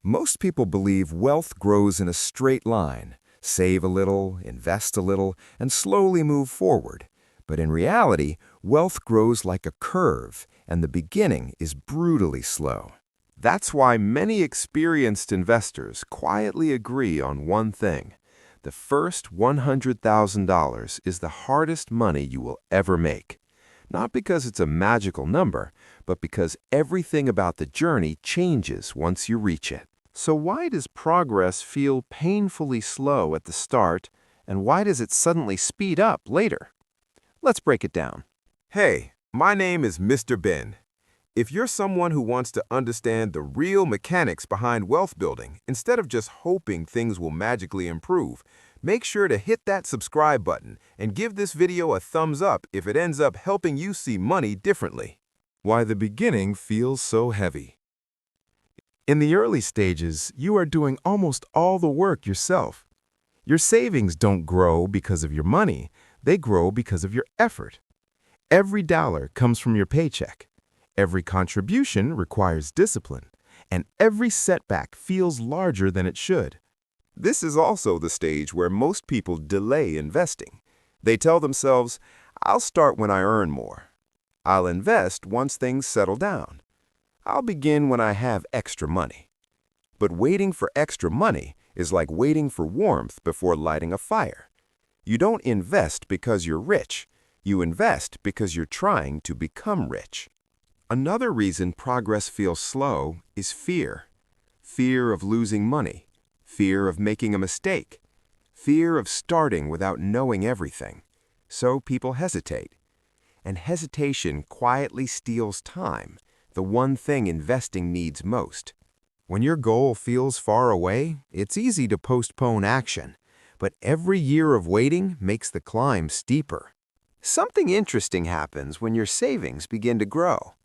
Most people believe wealth grows in a straight line. Save a little, invest a little, and slowly move forward. But in reality, wealth grows like a curve, and the beginning is brutally slow. That's why many experienced investors quietly agree on one thing. The first $100,000 is the hardest money you will ever make. Not because it's a magical number, but because everything about the journey changes once you reach it. So why does progress feel painfully slow at the start, and why does it suddenly speed up later? Let's break it down. Hey, my name is Mr. Ben. If you're someone who wants to understand the real mechanics behind wealth building instead of just hoping things will magically improve, make sure to hit that subscribe button and give this video a thumbs up if it ends up helping you see money differently. Why the beginning feels so heavy. In the early stages, you are doing almost all the work yourself. Your savings don't grow because of your money, they grow because of your effort. Every dollar comes from your paycheck. Every contribution requires discipline, and every setback feels larger than it should. This is also the stage where most people delay investing. They tell themselves, I'll start when I earn more. I'll invest once things settle down. I'll begin when I have extra money. But waiting for extra money is like waiting for warmth before lighting a fire. You don't invest because you're rich. You invest because you're trying to become rich. Another reason progress feels slow is fear. Fear of losing money. Fear of making a mistake. Fear of starting without knowing everything. So people hesitate. And hesitation quietly steals time, the one thing investing needs most. When your goal feels far away, it's easy to postpone action. But every year of waiting makes the climb steeper. Something interesting happens when your savings begin to grow.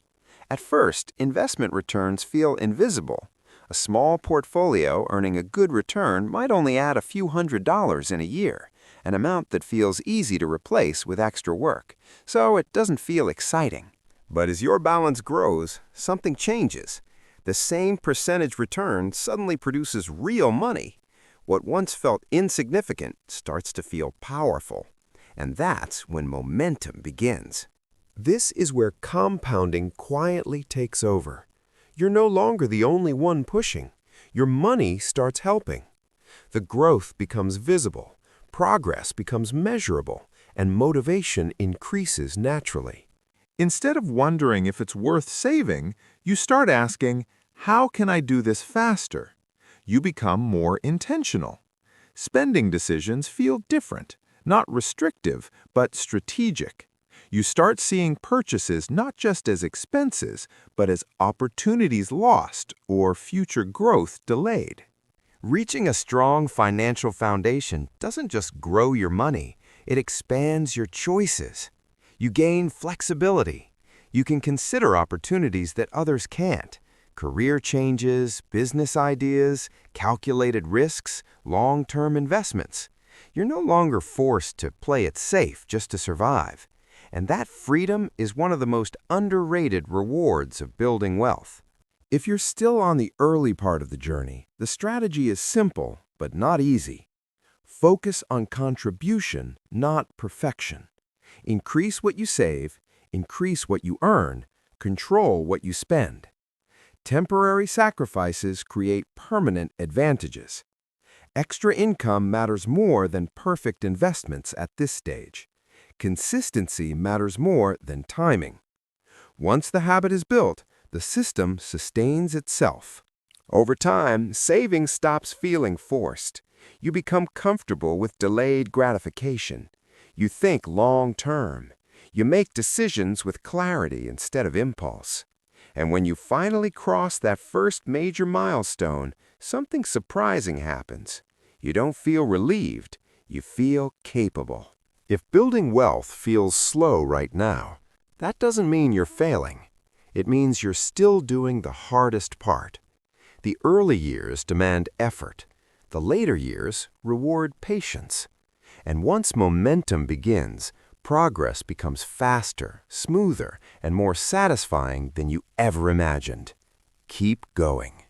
At first, investment returns feel invisible. A small portfolio earning a good return might only add a few $100s in a year, an amount that feels easy to replace with extra work, so it doesn't feel exciting. But as your balance grows, something changes. The same percentage return suddenly produces real money. What once felt insignificant starts to feel powerful. And that's when momentum begins. This is where compounding quietly takes over. You're no longer the only one pushing. Your money starts helping. The growth becomes visible, progress becomes measurable, and motivation increases naturally. Instead of wondering if it's worth saving, you start asking, how can I do this faster? You become more intentional. Spending decisions feel different, not restrictive, but strategic. You start seeing purchases not just as expenses, but as opportunities lost or future growth delayed. Reaching a strong financial foundation doesn't just grow your money, it expands your choices. You gain flexibility. You can consider opportunities that others can't. Career changes, business ideas, calculated risks, long-term investments. You're no longer forced to play it safe just to survive. And that freedom is one of the most underrated rewards of building wealth. If you're still on the early part of the journey, the strategy is simple, but not easy. Focus on contribution, not perfection. Increase what you save, increase what you earn, control what you spend. Temporary sacrifices create permanent advantages. Extra income matters more than perfect investments at this stage. Consistency matters more than timing. Once the habit is built, the system sustains itself. Over time, saving stops feeling forced. You become comfortable with delayed gratification. You think long-term. You make decisions with clarity instead of impulse. And when you finally cross that first major milestone, something surprising happens. You don't feel relieved, you feel capable. If building wealth feels slow right now, that doesn't mean you're failing. It means you're still doing the hardest part. The early years demand effort. The later years reward patience. And once momentum begins, progress becomes faster, smoother, and more satisfying than you ever imagined. Keep going.